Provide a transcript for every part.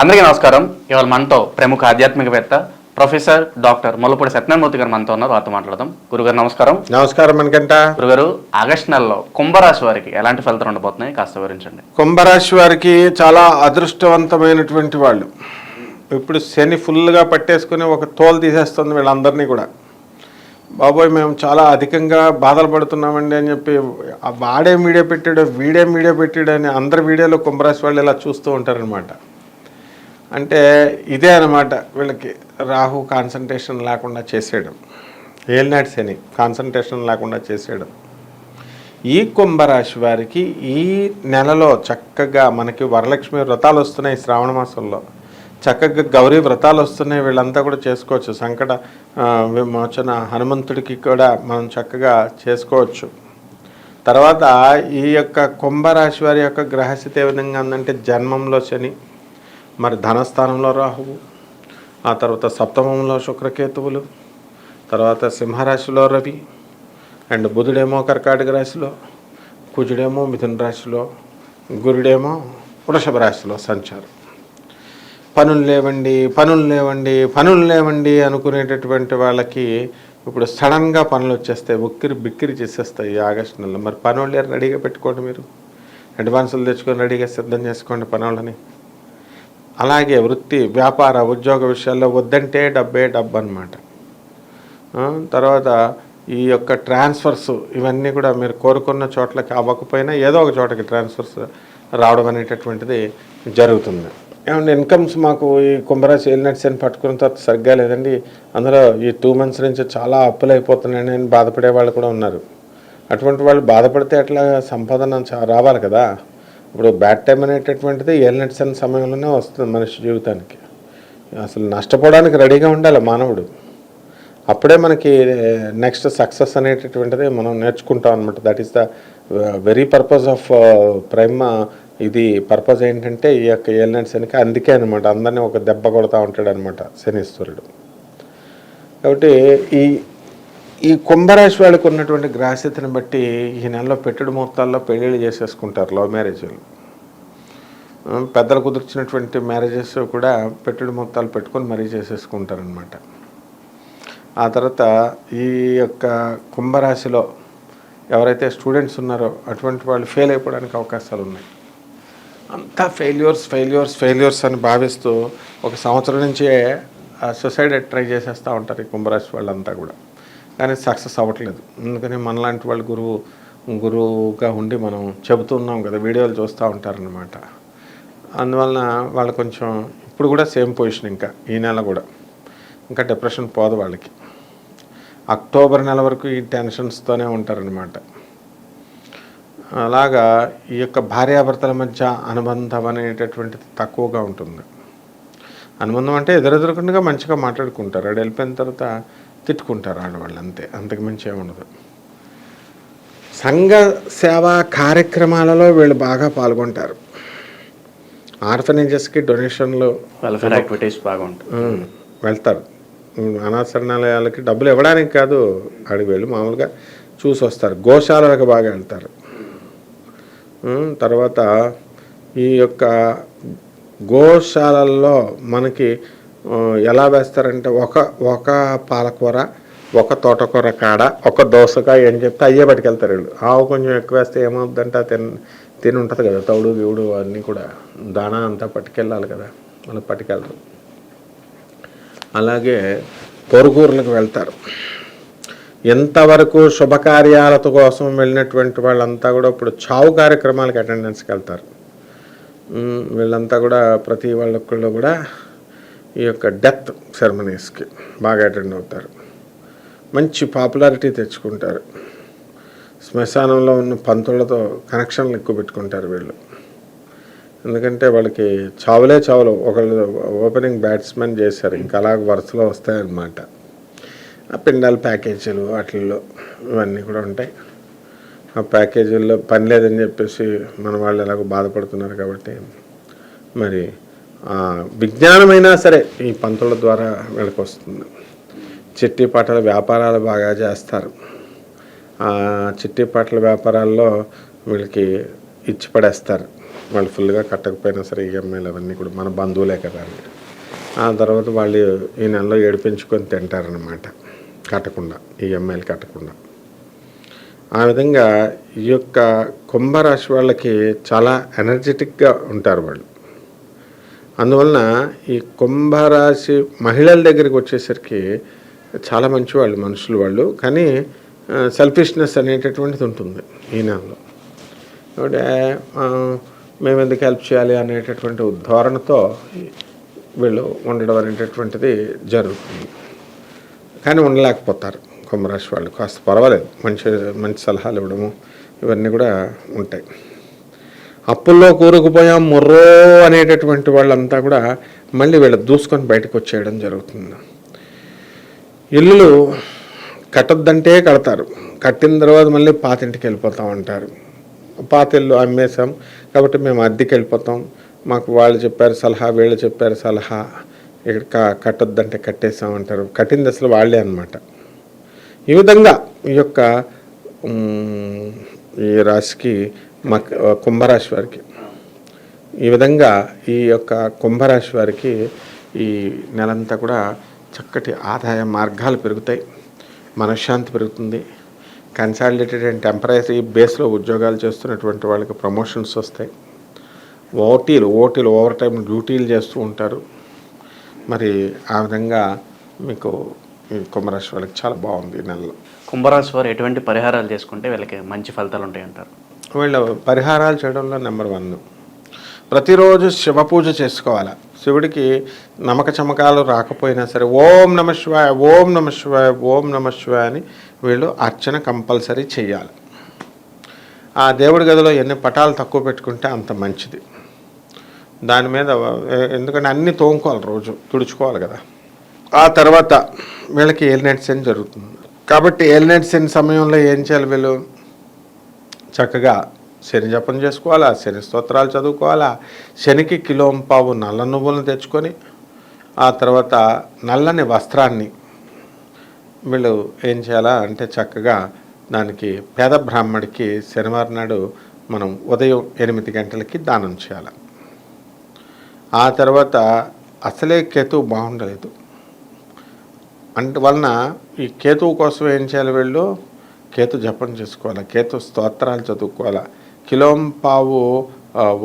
అందరికీ నమస్కారం. ఇవాళ మనతో ప్రముఖ ఆధ్యాత్మికవేత్త ప్రొఫెసర్ డాక్టర్ ముల్లపూడి సత్యనారాయణమూర్తి గారు మనతో ఉన్నారు. వారితో మాట్లాడదాం. గురుగారు నమస్కారం. నమస్కారం మనకంట. గురుగారు, ఆగస్టు నెలలో కుంభరాశి వారికి ఎలాంటి ఫలితాలు ఉండబోతున్నాయి కాస్త వివరించండి. కుంభరాశి వారికి చాలా అదృష్టవంతమైనటువంటి వాళ్ళు. ఇప్పుడు శని ఫుల్గా పట్టేసుకుని ఒక తోలు తీసేస్తుంది వీళ్ళందరినీ కూడా. బాబోయ్ మేము చాలా అధికంగా బాధలు పడుతున్నామండి అని చెప్పి వాడేం వీడియో పెట్టాడు వీడేం వీడియో పెట్టాడు అని అందరి వీడియోలో కుంభరాశి వాళ్ళు ఇలా చూస్తూ ఉంటారనమాట. అంటే ఇదే అనమాట వీళ్ళకి రాహు కాన్సన్ట్రేషన్ లేకుండా చేసేయడం, ఏలినాటి శని కాన్సన్ట్రేషన్ లేకుండా చేసేయడం. ఈ కుంభరాశి వారికి ఈ నెలలో చక్కగా మనకి వరలక్ష్మి వ్రతాలు వస్తున్నాయి. శ్రావణ మాసంలో చక్కగా గౌరీ వ్రతాలు వస్తున్నాయి. వీళ్ళంతా కూడా చేసుకోవచ్చు. సంకట విమోచన హనుమంతుడికి కూడా మనం చక్కగా చేసుకోవచ్చు. తర్వాత ఈ యొక్క కుంభరాశి వారి యొక్క గ్రహస్థితి ఏ విధంగా ఉందంటే జన్మంలో శని, మరి ధనస్థానంలో రాహువు, ఆ తర్వాత సప్తమంలో శుక్రకేతువులు, తర్వాత సింహరాశిలో రవి, అండ్ బుధుడేమో కర్కాటక రాశిలో, కుజుడేమో మిథున రాశిలో, గురుడేమో వృషభ రాశిలో సంచారం. పనులు లేవండి అనుకునేటటువంటి వాళ్ళకి ఇప్పుడు సడన్గా పనులు వచ్చేస్తాయి, బిక్కిరి చేసేస్తాయి ఈ ఆగస్టు నెలలో. మరి పనులు రెడీగా పెట్టుకోండి, మీరు అడ్వాన్సులు తెచ్చుకొని రెడీగా సిద్ధం చేసుకోండి పనులని. అలాగే వృత్తి వ్యాపార ఉద్యోగ విషయాల్లో వద్దంటే డబ్బు అనమాట. తర్వాత ఈ యొక్క ట్రాన్స్ఫర్స్ ఇవన్నీ కూడా మీరు కోరుకున్న చోట్లకి అవ్వకపోయినా ఏదో ఒక చోటకి ట్రాన్స్ఫర్స్ రావడం అనేటటువంటిది జరుగుతుంది. ఏమంటే ఇన్కమ్స్ మాకు ఈ కుంభరాశి ఏలినట్స్ అని పట్టుకున్న తర్వాత సరిగ్గా లేదండి, అందులో ఈ 2 months నుంచి చాలా అప్పులు అయిపోతున్నాయని అని బాధపడే వాళ్ళు కూడా ఉన్నారు. అటువంటి వాళ్ళు బాధపడితే అట్లా సంపాదన రావాలి కదా. ఇప్పుడు బ్యాడ్ టైం అనేటటువంటిది ఏలినట్స్ అనే సమయంలోనే వస్తుంది మనిషి జీవితానికి. అసలు నష్టపోవడానికి రెడీగా ఉండాలి మానవుడు. అప్పుడే మనకి నెక్స్ట్ సక్సెస్ అనేటటువంటిది మనం నేర్చుకుంటాం అనమాట. That is the very purpose of prime. ఇది పర్పస్ ఏంటంటే ఈ యొక్క ఏలినట్ శనికి అందుకే అనమాట అందరినీ ఒక దెబ్బ కొడతా ఉంటాడు అనమాట శనీశ్వరుడు. కాబట్టి ఈ కుంభరాశి వాళ్ళకు ఉన్నటువంటి గ్రహస్థితిని బట్టి ఈ నెలలో పెట్టుడు మొత్తాల్లో పెళ్ళిళ్ళు చేసేసుకుంటారు, లవ్ మ్యారేజ్లు. పెద్దలు కుదిర్చినటువంటి మ్యారేజెస్ కూడా పెట్టుడు మొత్తాలు పెట్టుకొని మరీ చేసేసుకుంటారనమాట. ఆ తర్వాత ఈ యొక్క కుంభరాశిలో ఎవరైతే స్టూడెంట్స్ ఉన్నారో అటువంటి వాళ్ళు ఫెయిల్ అయిపోవడానికి అవకాశాలు ఉన్నాయి. అంతా ఫెయిల్యూర్స్ అని భావిస్తూ 1 సంవత్సరం నుంచే సూసైడ్ ట్రై చేసేస్తూ ఉంటారు ఈ కుంభరాశి వాళ్ళంతా కూడా. కానీ సక్సెస్ అవ్వట్లేదు. అందుకని మనలాంటి వాళ్ళు గురువుగా ఉండి మనం చెబుతున్నాం కదా, వీడియోలు చూస్తూ ఉంటారనమాట. అందువలన వాళ్ళు కొంచెం ఇప్పుడు కూడా సేమ్ పొజిషన్, ఇంకా ఈ నెల కూడా ఇంకా డిప్రెషన్ పోదు వాళ్ళకి. అక్టోబర్ నెల వరకు ఈ టెన్షన్స్తోనే ఉంటారనమాట. అలాగా ఈ యొక్క భార్యాభర్తల మధ్య అనుబంధం అనేటటువంటిది తక్కువగా ఉంటుంది. అనుబంధం అంటే ఎదురెదురుకుండా మంచిగా మాట్లాడుకుంటారు, ఆడు వెళ్ళిపోయిన తర్వాత తిట్టుకుంటారు ఆడవాళ్ళు, అంతే, అంతకుమించి ఏముండదు. సంఘ సేవా కార్యక్రమాలలో వీళ్ళు బాగా పాల్గొంటారు. ఆర్ఫనేజెస్కి డొనేషన్లు, వెల్ఫేర్ యాక్టివిటీస్ బాగుంటాయి, వెళ్తారు. అనాథరణాలయాలకి డబ్బులు ఇవ్వడానికి కాదు, అడిగి వెళ్ళి మామూలుగా చూసి వస్తారు. గోశాలలకు బాగా వెళ్తారు. తర్వాత ఈ యొక్క గోశాలల్లో మనకి ఎలా వేస్తారంటే ఒక పాలకూర, ఒక తోటకూర కాడ, ఒక దోసకాయ అని చెప్తే అయ్యే పట్టుకెళ్తారు వీళ్ళు. ఆవు కొంచెం ఎక్కువ వేస్తే ఏమవుద్దంటే తిని ఉంటుంది కదా, తౌడు గివుడు అన్నీ కూడా దాణా అంతా పట్టుకెళ్ళాలి కదా, మనం పట్టుకెళ్ళరు. అలాగే పొరుగురులకు వెళ్తారు. ఎంతవరకు శుభకార్యాలతో కోసం వెళ్ళినటువంటి వాళ్ళంతా కూడా ఇప్పుడు చావు కార్యక్రమాలకు అటెండెన్స్కి వెళ్తారు. వీళ్ళంతా కూడా ప్రతి వాళ్ళలో కూడా ఈ యొక్క డెత్ సెరమనీస్కి బాగా అటెండ్ అవుతారు. మంచి పాపులారిటీ తెచ్చుకుంటారు. శ్మశానంలో ఉన్న పంతులతో కనెక్షన్లు ఎక్కువ పెట్టుకుంటారు వీళ్ళు. ఎందుకంటే వాళ్ళకి చావులు. ఒకళ్ళు ఓపెనింగ్ బ్యాట్స్మెన్ చేశారు, ఇంకా అలాగ వరుసలో వస్తాయన్నమాట. ఆ పిండాల ప్యాకేజీలు వాటిల్లో ఇవన్నీ కూడా ఉంటాయి. ఆ ప్యాకేజీల్లో పని లేదని చెప్పేసి మన వాళ్ళు ఎలాగో బాధపడుతున్నారు. కాబట్టి మరి విజ్ఞానమైనా సరే ఈ పంతుల ద్వారా వీళ్ళకి వస్తుంది. చిట్టి పాటల వ్యాపారాలు బాగా చేస్తారు. చిట్టి పాటల వ్యాపారాల్లో వీళ్ళకి ఇచ్చి పడేస్తారు. వాళ్ళు ఫుల్గా కట్టకపోయినా సరే ఈఎంఐలు అవన్నీ కూడా మన బంధువులే కదా అని. ఆ తర్వాత వాళ్ళు ఈ నెలలో ఏడిపించుకొని తింటారనమాట, కట్టకుండా, ఈఎంఐలు కట్టకుండా. ఆ విధంగా ఈ యొక్క కుంభరాశి వాళ్ళకి చాలా ఎనర్జెటిక్గా ఉంటారు వాళ్ళు. అందువలన ఈ కుంభరాశి మహిళల దగ్గరికి వచ్చేసరికి చాలా మంచివాళ్ళు మనుషులు వాళ్ళు, కానీ సెల్ఫిష్నెస్ అనేటటువంటిది ఉంటుంది ఈ నెలలో. అంటే మేము ఎందుకు హెల్ప్ చేయాలి అనేటటువంటి ధోరణితో వీళ్ళు ఉండడం అనేటటువంటిది జరుగుతుంది. కానీ ఉండలేకపోతారు కుంభరాశి వాళ్ళు. కాస్త పర్వాలేదు, మంచి మంచి సలహాలు ఇవ్వడము ఇవన్నీ కూడా ఉంటాయి. అప్పుల్లో కూరుకుపోయాం ముర్రో అనేటటువంటి వాళ్ళంతా కూడా మళ్ళీ వీళ్ళు దూసుకొని బయటకు వచ్చేయడం జరుగుతుంది. ఇల్లులు కట్టొద్దంటే కడతారు, కట్టిన తర్వాత మళ్ళీ పాతింటికి వెళ్ళిపోతాం అంటారు. పాత ఇల్లు అమ్మేశాం కాబట్టి మేము అద్దెకి వెళ్ళిపోతాం, మాకు వాళ్ళు చెప్పారు సలహా, వీళ్ళు చెప్పారు సలహా, ఇక్కడ కట్టొద్దంటే కట్టేసాం అంటారు. కట్టింది అసలు వాళ్ళే అన్నమాట. ఈ విధంగా ఈ యొక్క ఈ రాశికి కుంభరాశి వారికి ఈ విధంగా ఈ యొక్క కుంభరాశి వారికి ఈ నెలంతా కూడా చక్కటి ఆదాయ మార్గాలు పెరుగుతాయి, మనశ్శాంతి పెరుగుతుంది. కన్సాలిడేటెడ్ అండ్ టెంపరరీ బేస్లో ఉద్యోగాలు చేస్తున్నటువంటి వాళ్ళకి ప్రమోషన్స్ వస్తాయి. ఓటీలు ఓవర్ టైం డ్యూటీలు చేస్తూ ఉంటారు. మరి ఆ విధంగా మీకు ఈ కుంభరాశి వాళ్ళకి చాలా బాగుంది ఈ నెలలో. కుంభరాశి వారు ఎటువంటి పరిహారాలు చేసుకుంటే వీళ్ళకి మంచి ఫలితాలు ఉంటాయి అంటారు? వీళ్ళ పరిహారాలు చేయడంలో నెంబర్ 1, ప్రతిరోజు శివ పూజ చేసుకోవాలి. శివుడికి నమ్మక చమకాలు రాకపోయినా సరే ఓం నమ శివాయ, ఓం నమ శివాయ, ఓం నమ శివాయ అని వీళ్ళు అర్చన కంపల్సరీ చేయాలి. ఆ దేవుడి గదిలో ఎన్ని పటాలు తక్కువ పెట్టుకుంటే అంత మంచిది. దాని మీద ఎందుకంటే అన్నీ తోముకోవాలి, రోజు తుడుచుకోవాలి కదా. ఆ తర్వాత వీళ్ళకి ఏలినైట్ శని జరుగుతుంది కాబట్టి ఏలినైట్ శని సమయంలో ఏం చేయాలి? వీళ్ళు చక్కగా శని జపం చేసుకోవాలా, శని స్తోత్రాలు చదువుకోవాలా, శనికి కిలోంపావు నల్ల నువ్వులను తెచ్చుకొని ఆ తర్వాత నల్లని వస్త్రాన్ని వీళ్ళు ఏం చేయాలా అంటే చక్కగా దానికి పేద బ్రాహ్మడికి శనివారం నాడు మనం ఉదయం 8 గంటలకి దానం చేయాలి. ఆ తర్వాత అసలే కేతువు బాగుండలేదు వలన ఈ కేతువు కోసం ఏం చేయాలి? వీళ్ళు కేతు జపం చేసుకోవాలి, కేతు స్తోత్రాలు చదువుకోవాలి. కిలోంపావు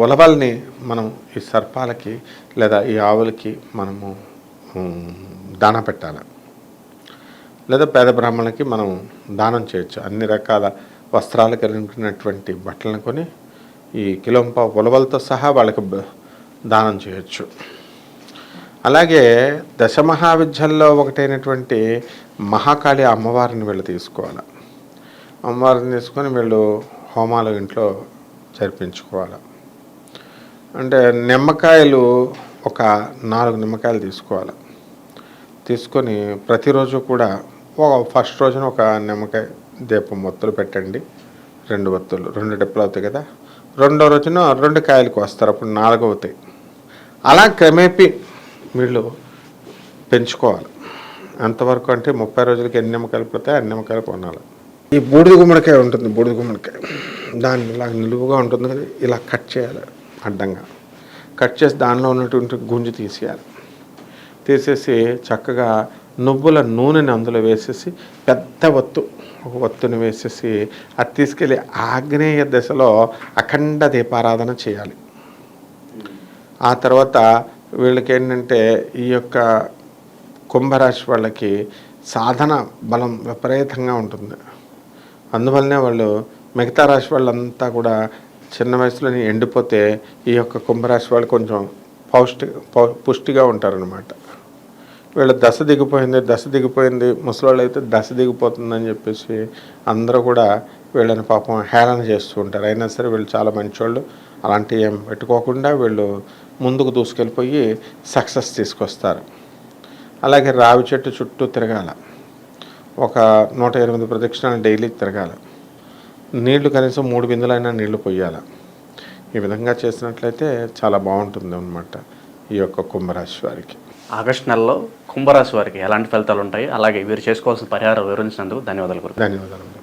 ఉలవల్ని మనం ఈ సర్పాలకి లేదా ఈ ఆవులకి మనము దాన పెట్టాలి, లేదా పేద బ్రాహ్మణులకి మనం దానం చేయొచ్చు. అన్ని రకాల వస్త్రాలు కలిగినటువంటి బట్టలను కొని ఈ కిలోంపావు ఉలవలతో సహా వాళ్ళకి దానం చేయొచ్చు. అలాగే దశమహావిద్యల్లో ఒకటైనటువంటి మహాకాళి అమ్మవారిని వీళ్ళు తీసుకోవాలి. అమ్మవారిని తీసుకొని వీళ్ళు హోమాలు ఇంట్లో జరిపించుకోవాలి. అంటే నిమ్మకాయలు ఒక 4 నిమ్మకాయలు తీసుకోవాలి. తీసుకొని ప్రతిరోజు కూడా ఫస్ట్ రోజున ఒక నిమ్మకాయ దీపం ఒత్తులు పెట్టండి, 2 ఒత్తులు, 2 డెప్పులు అవుతాయి కదా. రెండో రోజున 2 కాయలకు వస్తారు, అప్పుడు 4 అవుతాయి. అలా క్రమేపీ వీళ్ళు పెంచుకోవాలి. అంతవరకు అంటే 30 రోజులకి ఎన్ని నిమ్మకాయలు పోతాయి అన్ని నిమ్మకాయలు కొనాలి. ఈ బూడిద గుమ్మడికాయ ఉంటుంది, బూడిద గుమ్మడికాయ దాన్ని ఇలా నిలువుగా ఉంటుంది కదా, ఇలా కట్ చేయాలి, అడ్డంగా కట్ చేసి దానిలో ఉన్నటువంటి గుంజు తీసేయాలి. తీసేసి చక్కగా నువ్వుల నూనెని అందులో వేసేసి పెద్ద ఒక ఒత్తుని వేసేసి అది తీసుకెళ్ళి ఆగ్నేయ దశలో అఖండ దీపారాధన చేయాలి. ఆ తర్వాత వీళ్ళకి ఏంటంటే ఈ యొక్క కుంభరాశి వాళ్ళకి సాధన బలం విపరీతంగా ఉంటుంది. అందువల్లనే వాళ్ళు మిగతా రాశి వాళ్ళంతా కూడా చిన్న వయసులోనే ఎండిపోతే ఈ యొక్క కుంభరాశి వాళ్ళు కొంచెం పుష్టిగా ఉంటారనమాట. వీళ్ళు దశ దిగిపోయింది, ముసలోళ్ళు అయితే దశ దిగిపోతుందని చెప్పేసి అందరూ కూడా వీళ్ళని పాపం హేళన చేస్తూ ఉంటారు. అయినా సరే వీళ్ళు చాలా మంచోళ్ళు, అలాంటివి ఏం పెట్టుకోకుండా వీళ్ళు ముందుకు దూసుకెళ్ళిపోయి సక్సెస్ తీసుకొస్తారు. అలాగే రావి చెట్టు చుట్టూ తిరగాల, ఒక 108 ప్రదక్షిణాలు డైలీ తిరగాలి. నీళ్లు కనీసం 3 బిందులైనా నీళ్లు పొయ్యాలి. ఈ విధంగా చేసినట్లయితే చాలా బాగుంటుంది అన్నమాట ఈ యొక్క కుంభరాశి వారికి. ఆగస్టు నెలలో కుంభరాశి వారికి ఎలాంటి ఫలితాలు ఉంటాయి, అలాగే వీరు చేసుకోవాల్సిన పరిహారం వివరించినందుకు ధన్యవాదాలు. ధన్యవాదాలు.